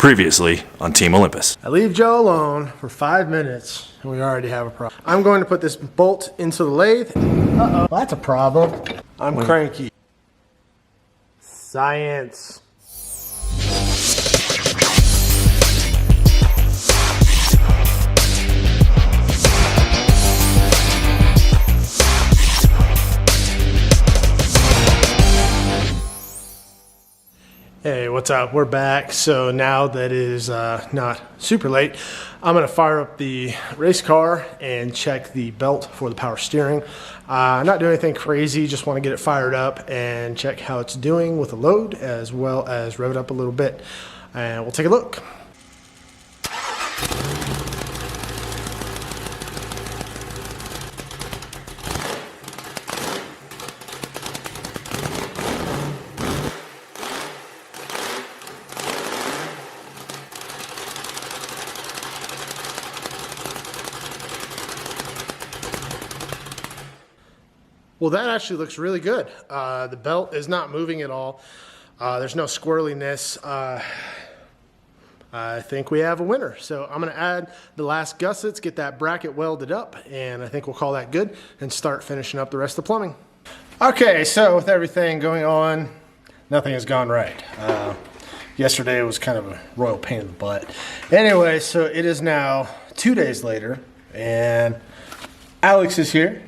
Previously on Team Olympus. I leave Joe alone for 5 minutes and we already have a problem. I'm going to put this bolt into the lathe. Uh-oh, that's a problem. I'm cranky. Science. Hey, what's up? We're back. So now that it is not super late, I'm going to fire up the race car and check the belt for the power steering. Not doing anything crazy, just want to get it fired up and check how it's doing with the load, as well as rev it up a little bit. And we'll take a look. Well, that actually looks really good. The belt is not moving at all. There's no squirreliness. I think we have a winner. So I'm going to add the last gussets, get that bracket welded up, and I think we'll call that good and start finishing up the rest of the plumbing. Okay, so with everything going on, nothing has gone right. Yesterday was kind of a royal pain in the butt. Anyway, so it is now 2 days later, and Alex is here.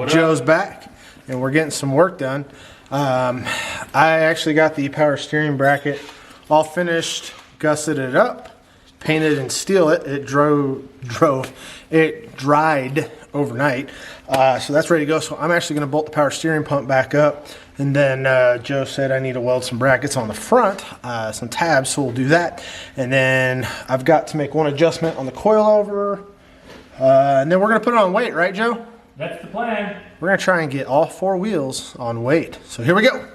Joe's back. And we're getting some work done. I actually got the power steering bracket all finished, gusseted it up, painted and steel it. It dried overnight. So that's ready to go. So I'm actually going to bolt the power steering pump back up. And then Joe said I need to weld some brackets on the front, some tabs, so we'll do that. And then I've got to make one adjustment on the coilover. And then we're going to put it on weight, right, Joe? That's the plan. We're going to try and get all 4 wheels on weight. So here we go.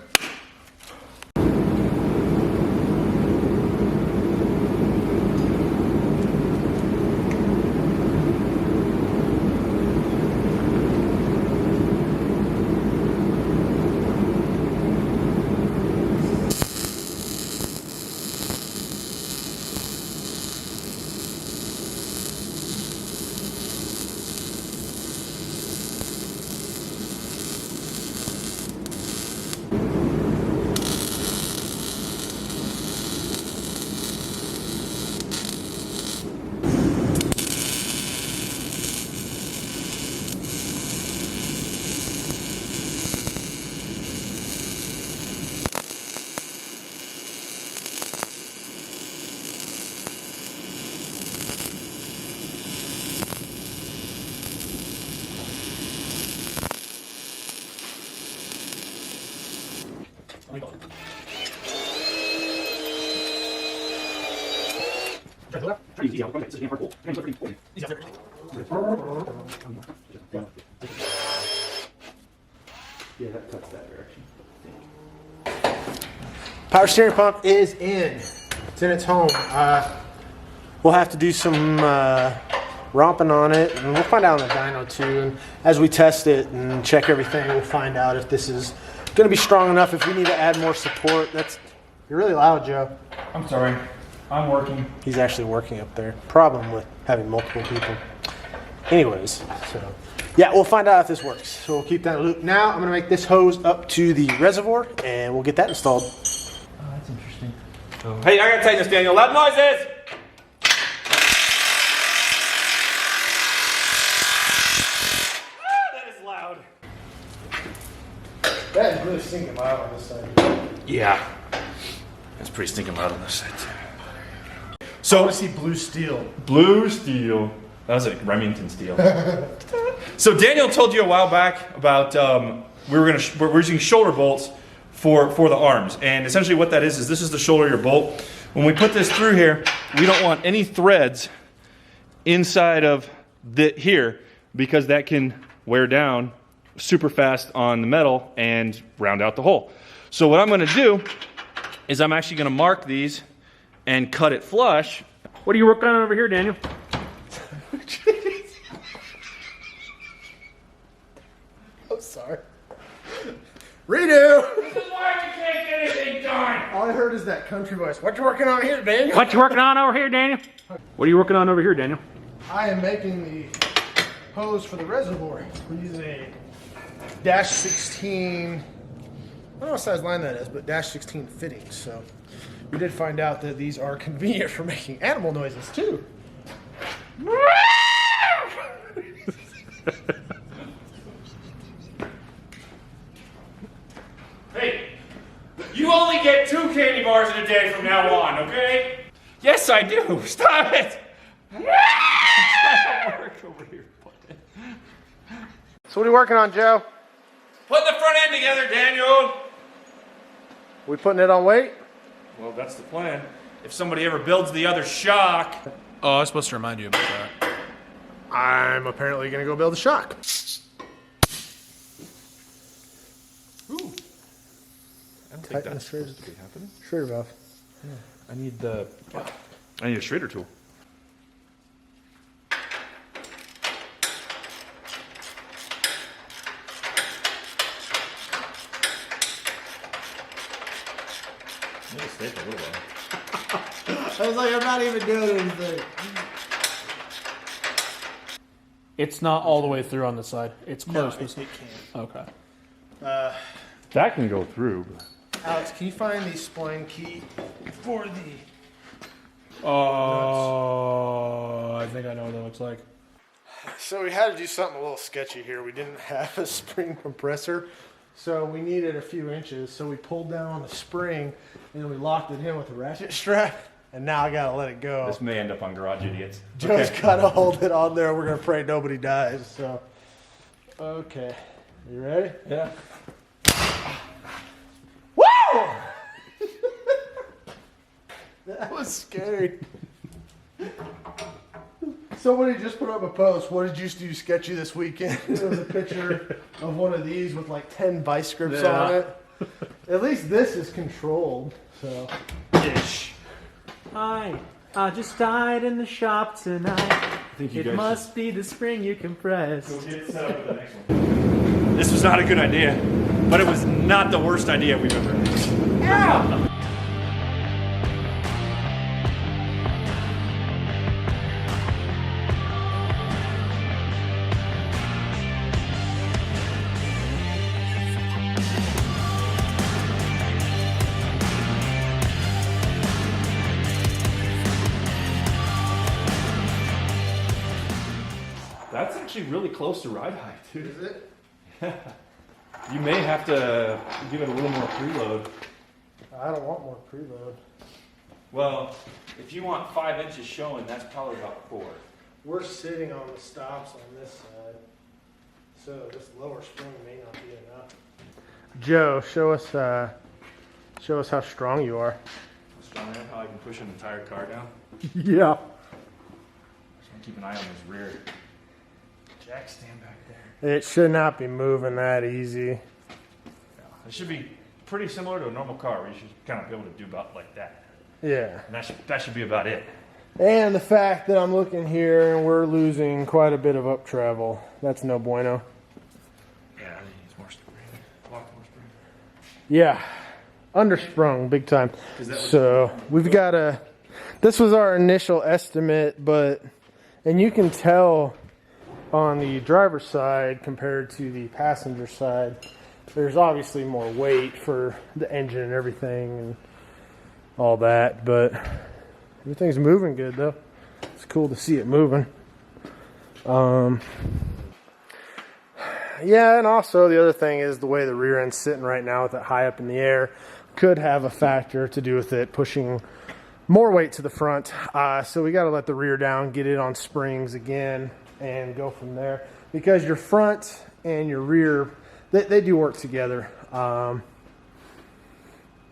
Yeah, that cuts that direction. Power steering pump is in. It's in its home. We'll have to do some romping on it, and we'll find out on the dyno too. And as we test it and check everything, we'll find out if this is going to be strong enough, if we need to add more support. You're really loud, Joe. I'm sorry. I'm working. He's actually working up there. Problem with having multiple people. Anyways, so yeah, we'll find out if this works. So we'll keep that in loop. Now I'm going to make this hose up to the reservoir, and we'll get that installed. Oh, that's interesting. Hey, I gotta tighten this, Daniel. Loud noises! That is loud. That is really stinking loud on this side. Yeah. That's pretty stinking loud on this side, too. So I want to see blue steel. Blue steel. That was like Remington steel. So Daniel told you a while back about we're using shoulder bolts for the arms, and essentially what that is this is the shoulder of your bolt. When we put this through here, we don't want any threads inside of here, because that can wear down super fast on the metal and round out the hole. So what I'm going to do is I'm actually going to mark these and cut it flush. What are you working on over here, Daniel? I'm sorry. Redo! This is why we can't get anything done! All I heard is that country voice. What you working on here, Daniel? What you working on over here, Daniel? What are you working on over here, Daniel? I am making the hose for the reservoir. We're using a dash 16, I don't know what size line that is, but dash 16 fittings. So we did find out that these are convenient for making animal noises too. Hey, you only get 2 candy bars in a day from now on, okay? Yes, I do. Stop it. Work over here. So what are you working on, Joe? Put the front end together, Daniel. We putting it on weight? Well, that's the plan. If somebody ever builds the other shock. Oh, I was supposed to remind you about that. I'm apparently gonna go build a shock. Ooh. I don't think Tighten that's the shredders. supposed to be happening. Shredder valve. I need a shredder tool. I need to stay for a little while. I was like, I'm not even doing anything. It's not all the way through on the side. It's close. it can't. Okay. That can go through. Alex, can you find the spline key for the... Oh, I think I know what that looks like. So we had to do something a little sketchy here. We didn't have a spring compressor, so we needed a few inches. So we pulled down on the spring, and then we locked it in with a ratchet strap, and now I gotta let it go. This may end up on Garage Idiots. Joe's gotta hold it on there. We're gonna pray nobody dies. So, okay, you ready? Yeah. Woo! That was scary. Somebody just put up a post. What did you do sketchy this weekend? It was a picture of one of these with like 10 vice grips on it. At least this is controlled. So, Ish. Hi, I just died in the shop tonight. It must be the spring you compressed. Get set up for the next one. This was not a good idea, but it was not the worst idea we've ever had. Ow! That's actually really close to ride height, dude. is it? You may have to give it a little more preload. I don't want more preload. Well, if you want 5 inches showing, that's probably about 4. We're sitting on the stops on this side, so this lower spring may not be enough. Joe, show us how strong you are. Strong enough how I can push an entire car down. Yeah. Just want to keep an eye on his rear. Jack, stand back there. It should not be moving that easy. Yeah, it should be pretty similar to a normal car where you should kind of be able to do about like that. Yeah. And that should be about it. And the fact that I'm looking here and we're losing quite a bit of up travel. That's no bueno. Yeah, I think it's more spring. A lot more spring. Yeah. Undersprung big time. So we've got this was our initial estimate, and you can tell on the driver's side compared to the passenger side, there's obviously more weight for the engine and everything and all that, but everything's moving good though. It's cool to see it moving. Yeah, and also the other thing is the way the rear end's sitting right now with it high up in the air could have a factor to do with it pushing more weight to the front. So we got to let the rear down, get it on springs again, and go from there. Because your front and your rear, they do work together.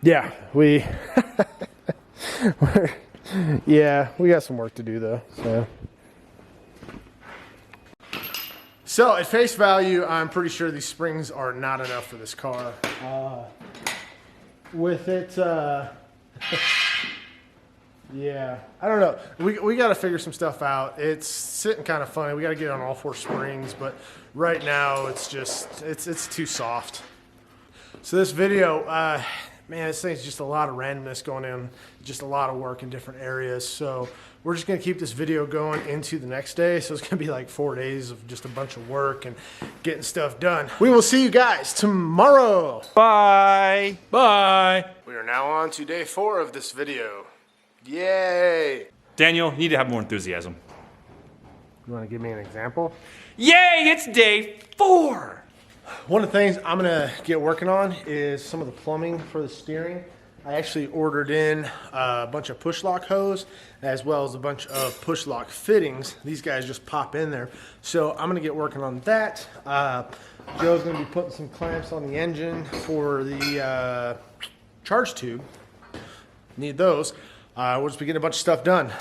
Yeah, we got some work to do though. So at face value, I'm pretty sure these springs are not enough for this car. With it, yeah, I don't know. We got to figure some stuff out. It's sitting kind of funny. We got to get it on all 4 springs, but right now it's just it's too soft. So this video, man, this thing's just a lot of randomness going in, just a lot of work in different areas. So we're just gonna keep this video going into the next day. So it's gonna be like 4 days of just a bunch of work and getting stuff done. We will see you guys tomorrow. Bye. Bye. We are now on to day 4 of this video. Yay! Daniel, you need to have more enthusiasm. You wanna give me an example? Yay, it's day 4. One of the things I'm gonna get working on is some of the plumbing for the steering. I actually ordered in a bunch of push lock hose as well as a bunch of push lock fittings. These guys just pop in there. So I'm gonna get working on that. Joe's gonna be putting some clamps on the engine for the charge tube. Need those. We'll just be getting a bunch of stuff done.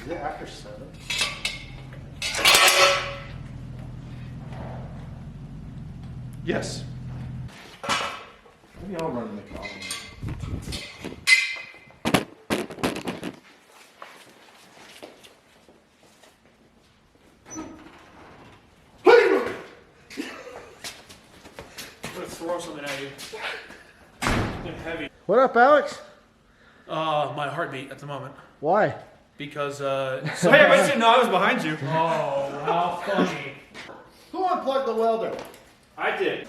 Is it after 7? Yes. Maybe I'll run in the column. Let's throw something at you. It's been heavy. What up, Alex? My heartbeat at the moment. Why? Because, Hey, I didn't know I was behind you. oh, how funny. Who unplugged the welder? I did.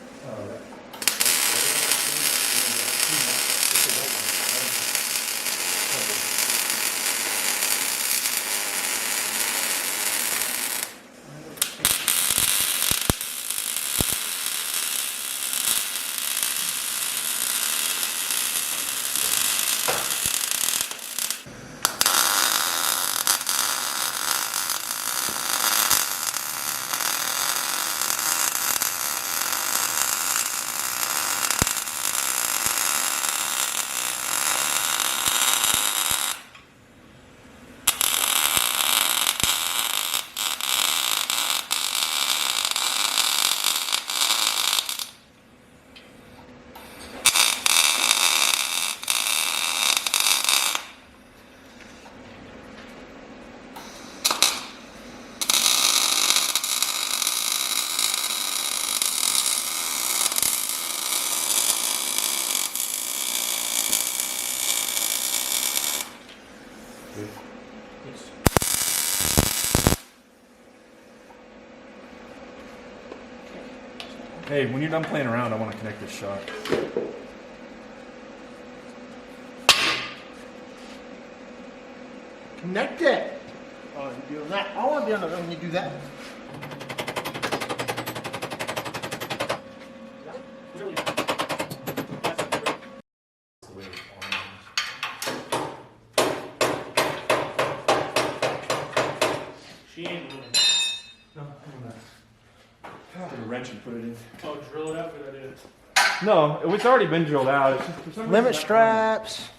Hey, when you're done playing around, I want to connect this shot. Connect it. Oh, you're doing that. I want to be on the road when you do that. She ain't moving. Put a wrench and put it in. Oh, drill it out for that is. No, it's already been drilled out. It's just for some Limit reason straps.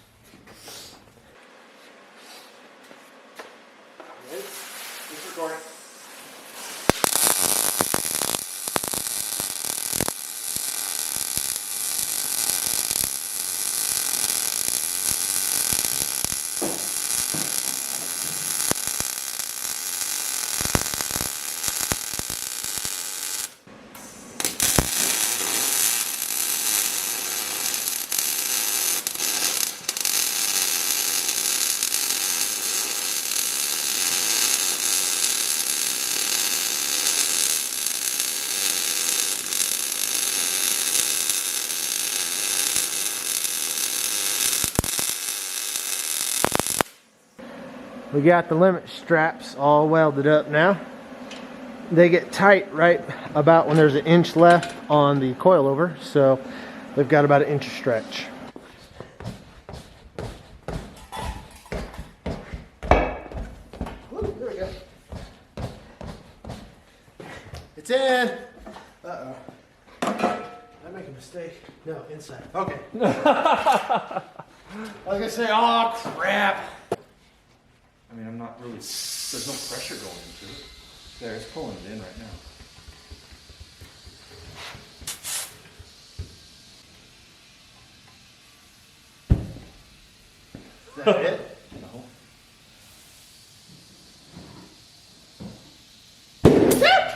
We got the limit straps all welded up now. They get tight right about when there's an inch left on the coilover, so they've got about an inch of stretch. Ooh, there we go. It's in. Uh-oh. Did I make a mistake? No, inside. Okay. I was gonna say, oh crap. I mean, I'm not really, there's no pressure going into it. There, it's pulling it in right now. Is that it? No.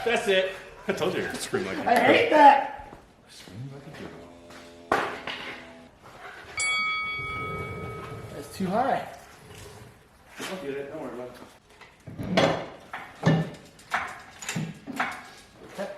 That's it. I told you I could scream like I hate that. Scream like a girl. That's too high. I'll get it. Don't worry about it. Okay.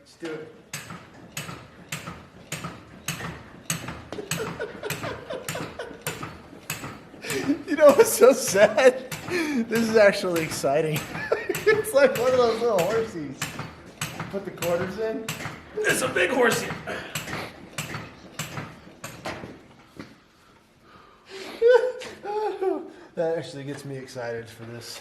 Let's do it. You know what's so sad? This is actually exciting. It's like one of those little horsies. Put the quarters in. It's a big horsey. That actually gets me excited for this.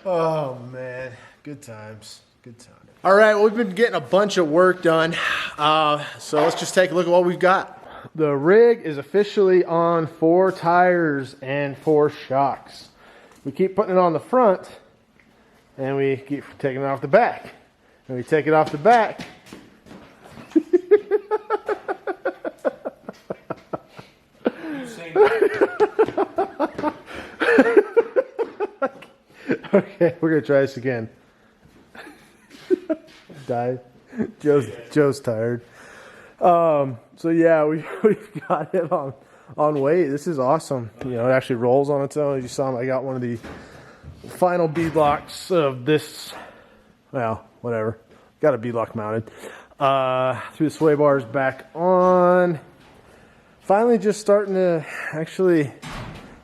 Oh man, good times, good times. All right, well, we've been getting a bunch of work done. So let's just take a look at what we've got. The rig is officially on 4 tires and 4 shocks. We keep putting it on the front and we keep taking it off the back. And we take it off the back. Okay, we're gonna try this again. Died. Joe's tired. So yeah, we've got it on weight. This is awesome. You know, it actually rolls on its own. As you saw, I got one of the final beadlocks of this. Well, whatever. Got a beadlock mounted. Threw the sway bars back on. Finally, just starting to actually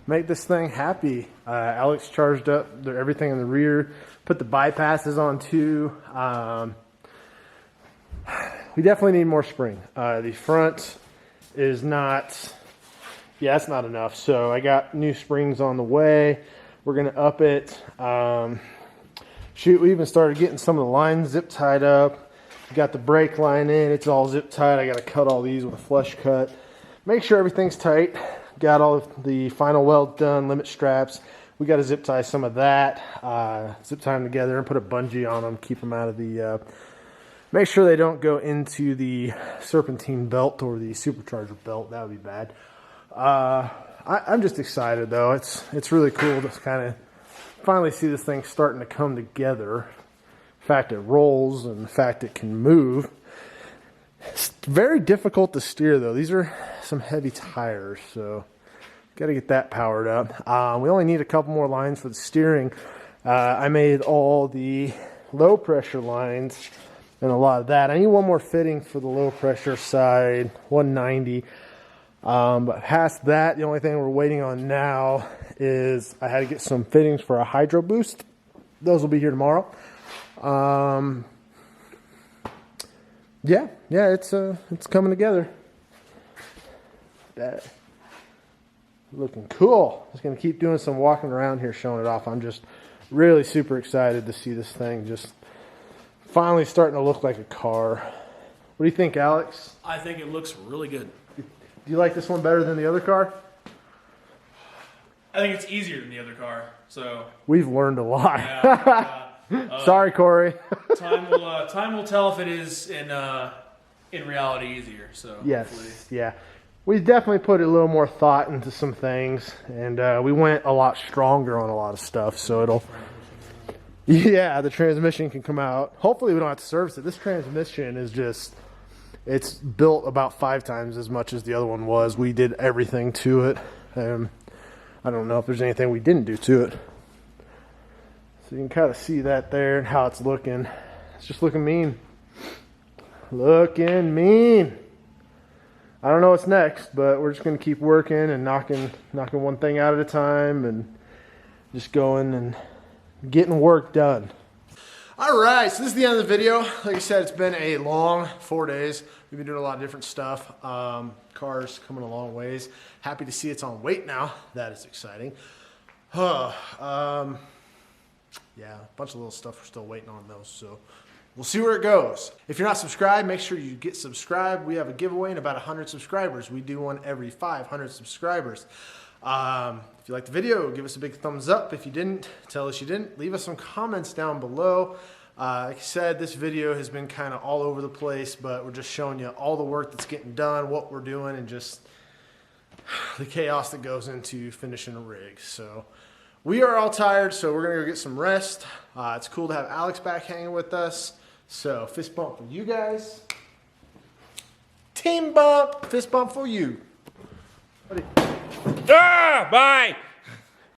make this thing happy. Alex charged up everything in the rear, put the bypasses on too. We definitely need more spring. The front is not, yeah, it's not enough. So I got new springs on the way. We're gonna up it. Shoot, we even started getting some of the lines zip tied up. Got the brake line in, it's all zip tied. I gotta cut all these with a flush cut. Make sure everything's tight. Got all of the final weld done, limit straps. We got to zip tie some of that, zip tie them together and put a bungee on them, keep them out of the, make sure they don't go into the serpentine belt or the supercharger belt. That would be bad. I'm just excited though. It's really cool to kind of finally see this thing starting to come together. The fact it rolls and the fact it can move. It's very difficult to steer though. These are some heavy tires, so got to get that powered up. We only need a couple more lines for the steering. I made all the low pressure lines and a lot of that. I need one more fitting for the low pressure side, 190. But past that, the only thing we're waiting on now is I had to get some fittings for a hydro boost. Those will be here tomorrow. Yeah, it's coming together. That looking cool. Just gonna keep doing some walking around here, showing it off. I'm just Really super excited to see this thing just finally starting to look like a car. What do you think, Alex? I think it looks really good. Do you like this one better than the other car? I think it's easier than the other car. So We've learned a lot. yeah, Sorry, Corey. time will tell if it is in reality easier. So Yes, hopefully. yeah. We definitely put a little more thought into some things, and we went a lot stronger on a lot of stuff, so it'll... Yeah, the transmission can come out. Hopefully we don't have to service it. This transmission is just... It's built about 5 times as much as the other one was. We did everything to it. I don't know if there's anything we didn't do to it. So you can kind of see that there and how it's looking. It's just looking mean. Looking mean. I don't know what's next, but we're just going to keep working and knocking one thing out at a time and just going and getting work done. All right, so this is the end of the video. Like I said, it's been a long 4 days. We've been doing a lot of different stuff. Cars coming a long ways. Happy to see it's on weight now. That is exciting. Yeah, a bunch of little stuff we're still waiting on those, so we'll see where it goes. If you're not subscribed, make sure you get subscribed. We have a giveaway in about 100 subscribers. We do one every 500 subscribers. If you liked the video, give us a big thumbs up. If you didn't, tell us you didn't. Leave us some comments down below. Like I said, this video has been kind of all over the place, but we're just showing you all the work that's getting done, what we're doing, and just the chaos that goes into finishing a rig. So we are all tired, so we're going to go get some rest. It's cool to have Alex back hanging with us. So fist bump for you guys. Team bump, fist bump for you. Ah, bye.